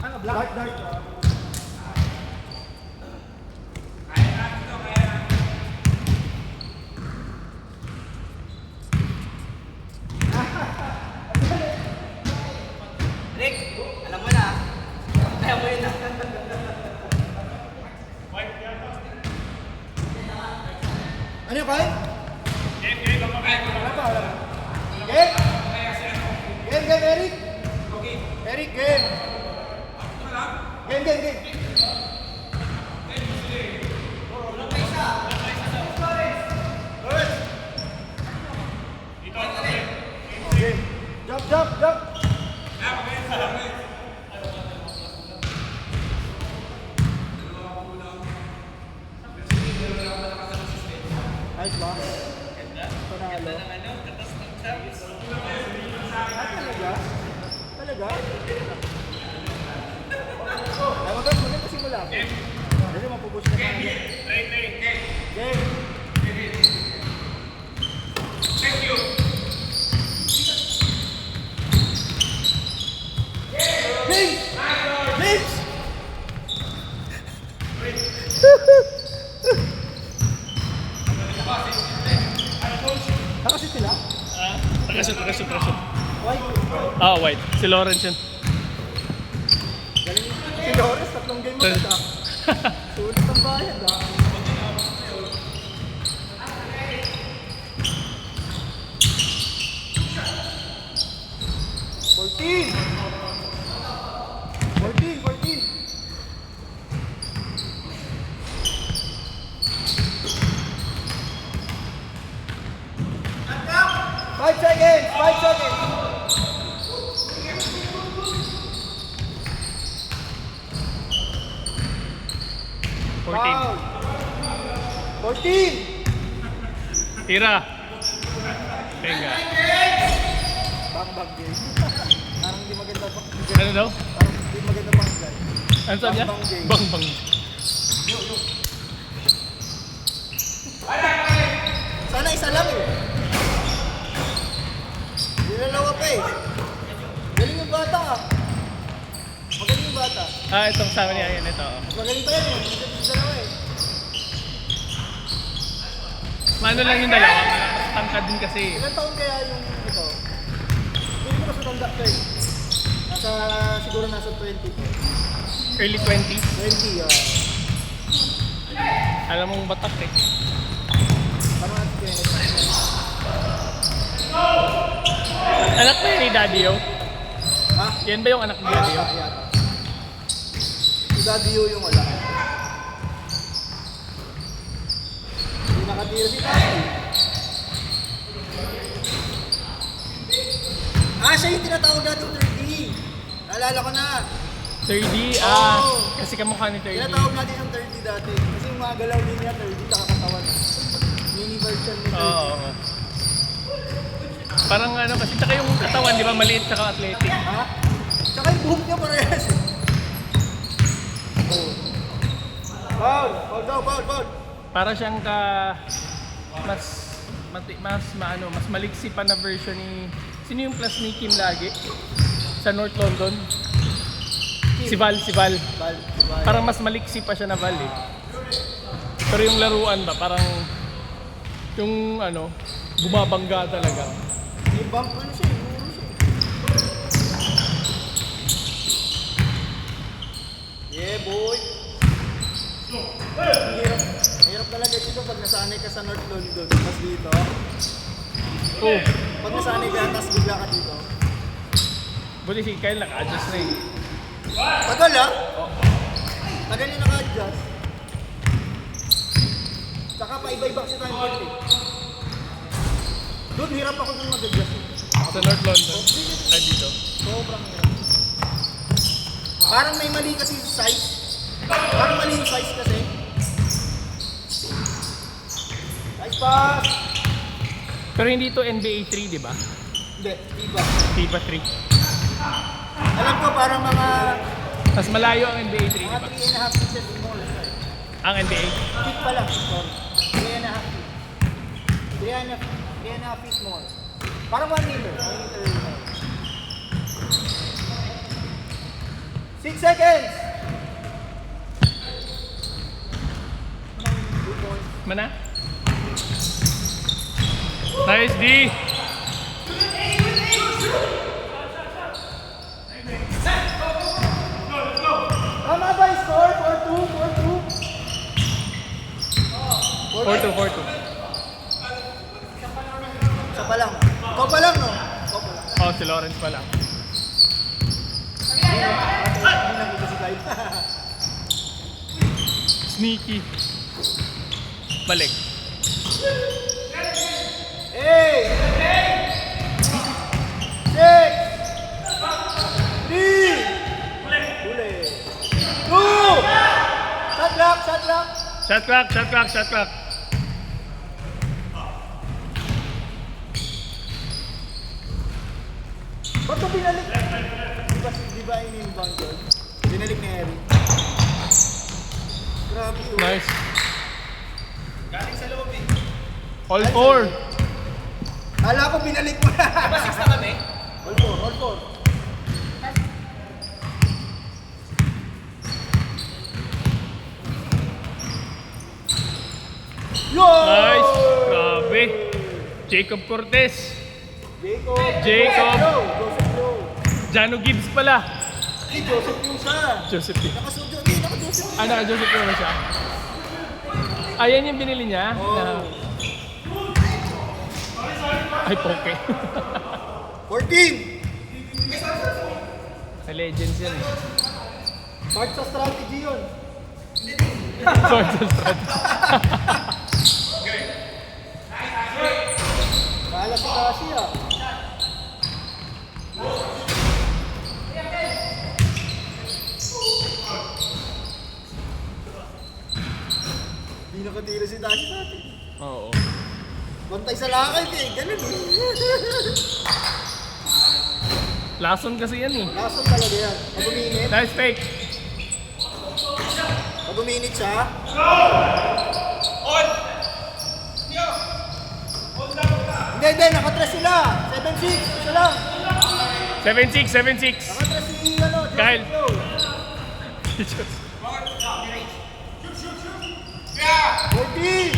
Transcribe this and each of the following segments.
Ano, black? Dark. Rick, alam mo na. Kaya mo yun na. Ano yung kain? Game, Wala pa, wala pa. Game? Game, Eric? Eric, game. Game. Game. Jump. Ayos ba? Panalo. Talaga? Ay, maganda simula ako. Kasi mapupush na tayo. Game. Lips! Nakasi sila? Takashoot. Why? Ah, white. Si Lawrence yun. Galing si Lawrence, 3 game mo na. Sulit ang bayad ah. Fourteen! 5 seconds! 5 seconds! Foul! 14! Tira. Tenga. Bang game. Parang hindi maganda pa. Ano daw? Parang hindi maganda pang guy. Ano sabi niya? Bang game. Bang. Sana isa lang eh. Dinalawa pa eh. Galing yung bata ah. Magaling yung bata. Ah, itong sama niya. Ayan, ito. oh. Magaling pa yan eh. Magaling dalawa eh. Mano lang yung dalawa. Mas tangkad din kasi. Ilan taon kaya yung ito? Hindi ko mas matanda ko eh. Siguro nasa 20 po. Early 20s. 20 ah. Alam mong batak eh. Parang natin kaya Anak ba yun ni Daddy Yo? ha? Yan ba yung anak ni Daddy Yo? Yata. Si Daddy Yo yung wala. Hindi nakatira si Daddy. Siya yung tinatawag natin 30. Naalala ko na. 30? Oo. Kasi kamukha ni 30. Tinatawag natin yung 30 dati. Kasi yung mga galaw din niya 30 kakakatawan. Mini version ni 30. Oo. Parang ano kasi tsaka yung katawan, di ba? Maliit tsaka athletic. Ha? Tsaka yung buhok niya parehas. Foul! Para siyang mas maliksi pa na version ni sino yung plus ni Kim lagi sa North London? Si Val. Bal. Parang mas maliksi pa siya na Val eh. Pero yung laruan ba parang yung ano bumabangga talaga. Yung bump ano siya, yung siya. Yeah, boy. Hirap talaga dito pag nasanay ka sa North London. Tapos dito. Oh, Pag nasanay ka, tapos bigla ka dito. buti si Kyle naka-adjust na eh. Tagal ah. Tagal yung naka-adjust. Tsaka pa iba-iba kasi tayo eh. Doon, hirap ako kung mag-adjust. Sa North London. Ay dito. Sobrang hirap. Parang may mali kasi sa size. Parang mali yung size kasi. Nice pass! Pero hindi to NBA 3, di ba? Hindi, iba. FIBA 3. Alam ko parang mga Mas malayo ang NBA 3, di mga ba? 3.5 inches more. Ang NBA. Feet pa lang. Sorry. 3.5 feet. 3.5 feet more. Parang 1 meter. 1 meter more. 6 seconds. Mana? Nice, D. Tama ba yung score? 4-2, 4-2. 4-2, 4-2. Isa pa lang. Ikaw pa lang, no? Ikaw pa lang. Oh, si Lawrence pa lang. Hindi na kita si Kyle. Sneaky. Balik. 8 6 3 Huli. 2 Shot clock, shot clock. Shot clock, shot clock, shot clock. Ba't ko binalik? Di ba in-inbound yun? Binalik ni Eric. Grabe yun. Nice. Galing sa loob eh. All four. Kala ko binalik mo na. Diba 6 na kami? All four, all four. Yo! Nice. Grabe. Jacob Cortez. Jacob. Jacob. Joseph Joe. Jano Gibbs pala. Si Joseph yung siya. Joseph Gibbs. Nakasundo. Hindi, naka-Joseph. Ah, naka-Joseph Gibbs siya. Ayan yung binili niya. Oh. Ay, poke. 14. Sa Legends yan eh. Part sa strategy yun. Sword sa strategy. Kala si Kasi ah. Hindi nakatira si Dashi sa atin. Oo. Bantay sa lakay eh. Ganun eh. Lason kasi yan eh. Lason talaga yan. Pag uminit. Nice fake. Pag uminit siya. Hindi. Nakatres sila. 7-6. Isa lang. 7-6, 7-6. Nakatres si ano. Joseph Kyle. Joe. 14.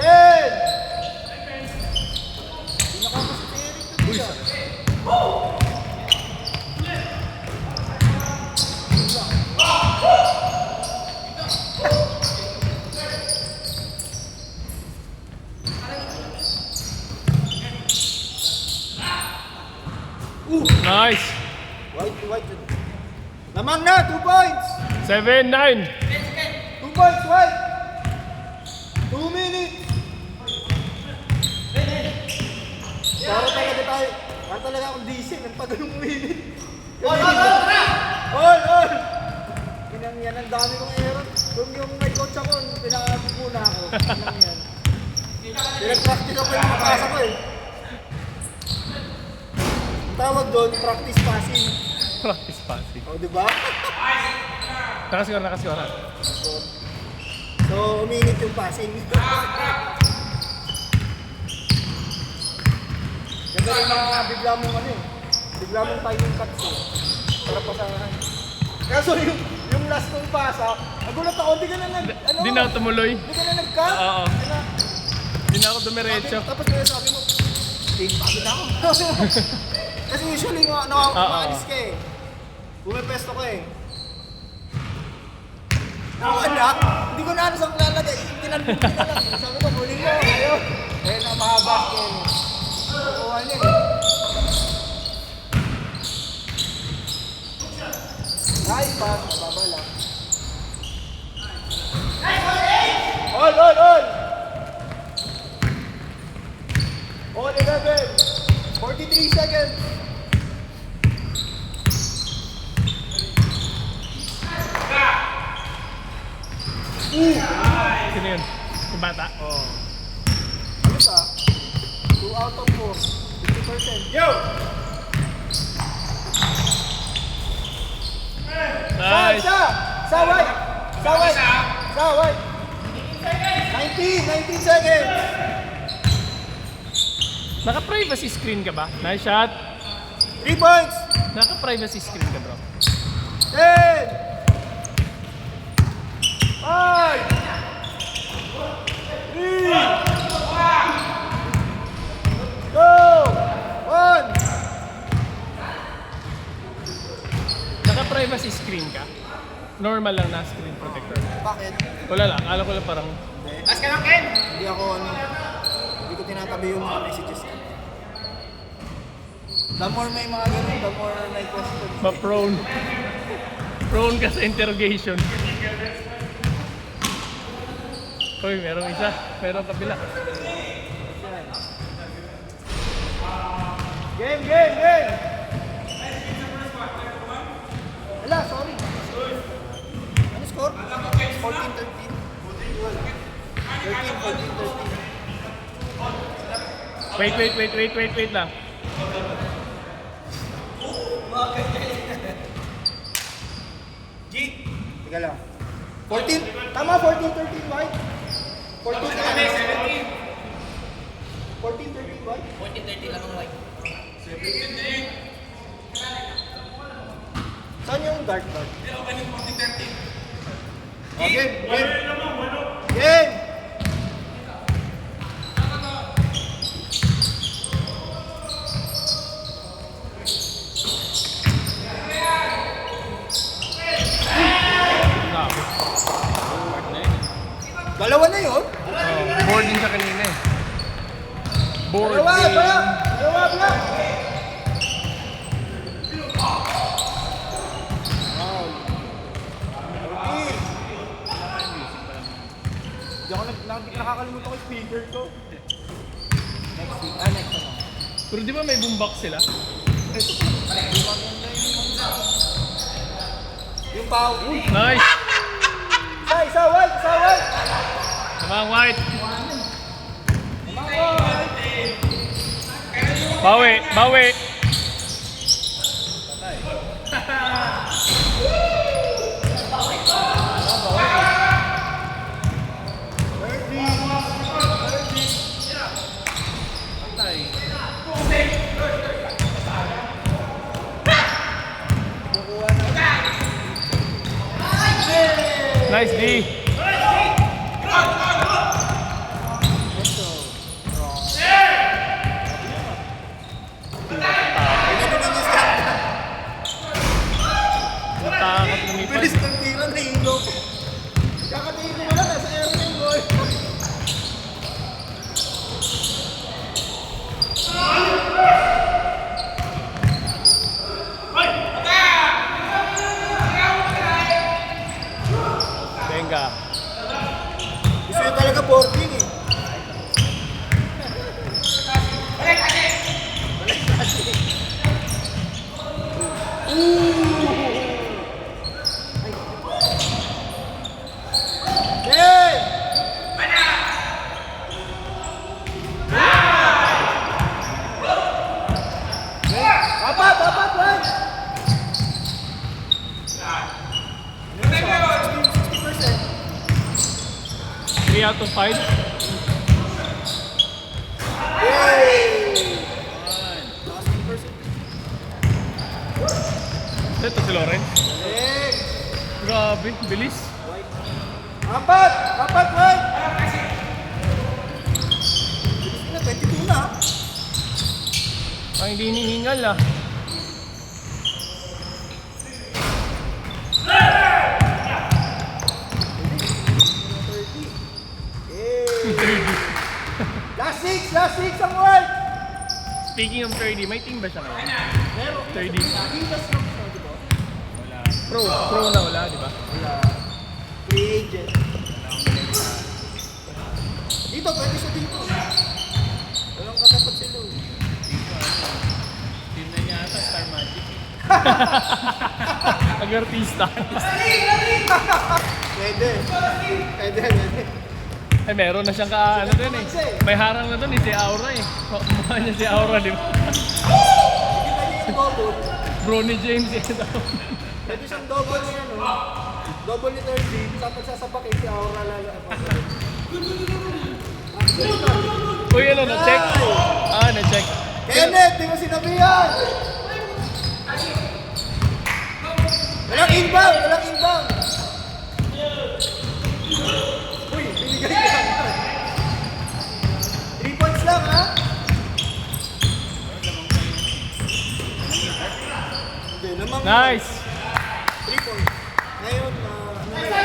10. Pinakamas si Eric to siya. Nice. White. Lamang na, 2 points. 7-9. 2 points, white. 2 minutes. Para talaga akong DC, nagpagalong minute. All. Yan ang dami kong error. Kung yung may coach ako, pinakapuna ako. Yan. Pinag-practice ako yung makasa ko eh. Ang tawag doon, practice passing. Practice passing. O, diba? Nakascore. So, uminit yung passing. Ganda rin mga bigla mong ano eh. Bigla mong timing cuts eh. Para pasahan. Kaso yung last kong pasa, nagulat ako, di ka na Di na ako tumuloy. Di ka na nag-cut? Oo. Di na ako dumiretso. Tapos kaya sabi mo, pagod ako. Kasi usually nakakaalis ka eh. Bumipesto ko eh. Hindi ko na ano saan lalagay. Tinanong ko na lang. Sabi ko, huli mo. Ayun. Eh, na mahaba ko eh. Kukuha niya eh. Nice pass. Baba lang. All. All 11. 43 seconds. Sino yun? Yung bata? Oh. Ano ka? 2 out of 4. 50%. Yo! Nice. Sa white! 19 seconds! Naka-privacy screen ka ba? Nice shot. 3 points! Naka-privacy screen ka, bro. 10! 5! 3! 2! 1! Naka-privacy screen ka? Normal lang na screen protector. Bakit? Wala lang, alam ko lang parang Mas ka lang, Ken! Hindi ako hindi ko tinatabi yung mga messages ko. The more may mga ganun, the more may questions. ma-prone. Prone ka sa interrogation. Uy, merong isa. Merong kabila. Game, game, game! Wala, sorry. Ano score? 14-13. 13-14-13. Wait lang. Teka lang. 14? Tama, 14-13 white. 14-13 white. 14-30 lang ang white. Saan yung dark? Oh, game, game. Game! Grabe. Dalawa na yun? Board din siya kanina eh. Board Dalawa, game. dalawa, black. Wow. Okay. Hindi ako nakakalimutan ko yung speaker ko. Next week. Next ano? Pero di ba may boombox sila? Ito po. Yung bow. Nice! Isa, white, isa, white. Come on, White! Bawi! Nice D! Natakot lumipad. Bilis ng tira na hilo. Kakatingin ko wala, nasa air na yung goal. Venga. Gusto nyo talaga boarding eh. Hey! Apat, man! 60%. 3 out of 5. Ito si Lawrence. Grabe, bilis. Apat, man! Bilis na, 22 na. Ang hindi hinihingal ah. Last six ang white! Speaking of 30, may team ba siya ngayon? Meron. 30. Adidas lang siya, di ba? Pro na wala, di ba? Wala. Free agent. Dito, pwede siya dito. Walang katapat si Lou. Team na niya ata, Star Magic eh. Nag-artista. Pwede. Ay, meron na siyang ano dun eh. May harang na dun eh, si Aura eh. Mukha niya si Aura, di ba? Hindi pwede yung double. Bronny James eh. Pwede siyang double ni ano. Double ni 30. Tapos sasabakin si Aura lalo. Uy, ano, na-check? Na-check. Kenneth, di mo sinabihan! inbound! Walang inbound! Uy, binigay ka. 3 points lang, ha? Hindi naman. Nice! 3 points. Ngayon, ano na yun?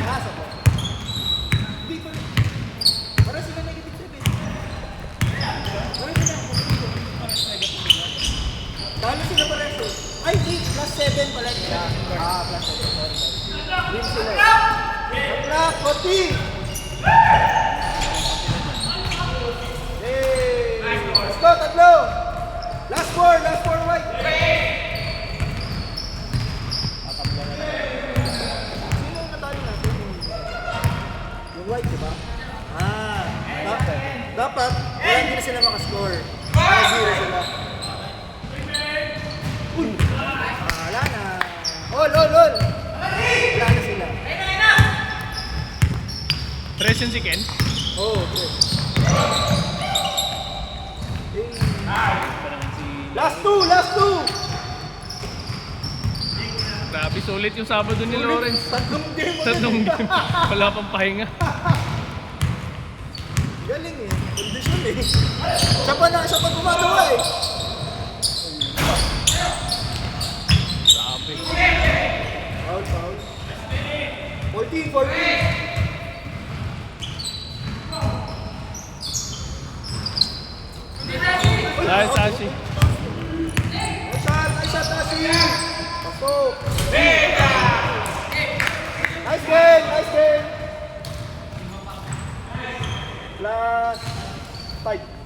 Nasa po. Hindi pa. Para sila negative 7. Para sila. Talo sila pareho. Ay, di. Plus 7 pala nila. Plus 7. Sorry. Win sila. Black, Koti! Hey! Let's go, tatlo! Last 4 white! Sino yung natalo natin? Yung white, di ba? Dapat, hindi na sila makascore. Zero sila. Wala na. All! Wala na sila. Presyon si Ken. Oh, okay. Last two! Grabe, sulit yung Sabado ni Lawrence. Tatlong game. Wala pang pahinga. Galing eh. Kondisyon eh. Siya pa gumagawa eh. Sabi. Foul. 14. Nice, Ashi. Nice shot, Asi! Pasok! Nice game! Plus 5.